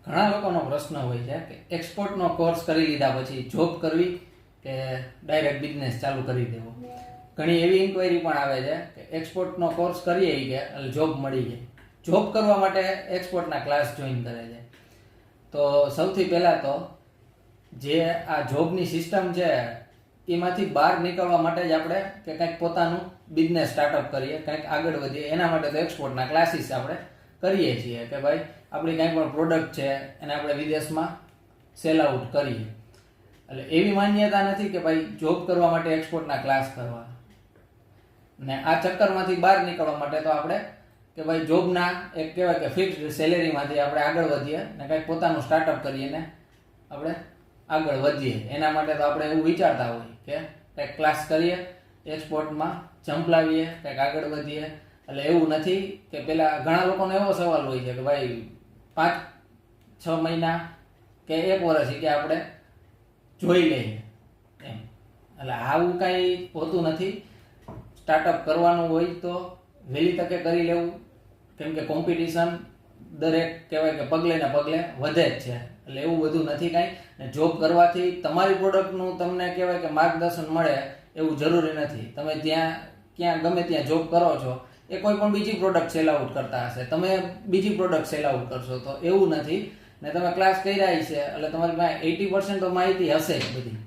ઘણા લોકોનો પ્રશ્ન હોય છે કે એક્સપોર્ટનો કોર્સ કરી લીધા પછી જોબ કરવી કે ડાયરેક્ટ બિઝનેસ ચાલુ કરી દેવો. ઘણી એવી ઇન્ક્વાયરી પણ આવે છે કે એક્સપોર્ટનો કોર્સ કરીએ કે જોબ મળી જાય. જોબ કરવા માટે એક્સપોર્ટના ક્લાસ જોઈન કરે છે. તો સૌથી પહેલાં તો જે આ જોબની સિસ્ટમ છે એમાંથી બહાર નીકળવા માટે જ આપણે કે કંઈક પોતાનું બિઝનેસ સ્ટાર્ટઅપ કરીએ, કંઈક આગળ વધીએ, એના માટે તો એક્સપોર્ટના ક્લાસીસ આપણે કરીએ છીએ કે ભાઈ આપણી કંઈ પણ પ્રોડક્ટ છે એને આપણે વિદેશમાં સેલ આઉટ કરીએ. એટલે એવી માન્યતા નથી કે ભાઈ જોબ કરવા માટે એક્સપોર્ટના ક્લાસ કરવા. ને આ ચક્કરમાંથી બહાર નીકળવા માટે તો આપણે કે ભાઈ જોબના એક કહેવાય કે ફિક્સ્ડ સેલેરીમાંથી આપણે આગળ વધીએ ને કંઈક પોતાનું સ્ટાર્ટઅપ કરીએ ને આપણે આગળ વધીએ. એના માટે તો આપણે એવું વિચારતા હોય કે કંઈક ક્લાસ કરીએ, એક્સપોર્ટમાં ઝંપલાવીએ, કંઈક આગળ વધીએ. એટલે એવું નથી કે પેલા ઘણા લોકોનો એવો સવાલ હોય છે કે ભાઈ 5-6 મહિના કે 1 વર્ષ કે આપણે જોઈ લઈએ એમ. એટલે આવું કાંઈ હોતું નથી. સ્ટાર્ટઅપ કરવાનું હોય તો વહેલી તકે કરી લેવું, કેમ કે કોમ્પિટિશન દરેક કહેવાય કે પગલે ને પગલે વધે જ છે. એટલે એવું બધું નથી કાંઈ. ને જોબ કરવાથી તમારી પ્રોડક્ટનું તમને કહેવાય કે માર્ગદર્શન મળે એવું જરૂરી નથી. તમે ક્યાં ગમે ત્યાં જોબ કરો છો એ કોઈ પણ બીજી પ્રોડક્ટ સેલ આઉટ કરતા હશે, તમે બીજી પ્રોડક્ટ સેલ આઉટ કરશો, તો એવું નથી. ને તમે ક્લાસ કર્યા છે એટલે તમારી પાસે 80% તો માહિતી હશે જ બધી.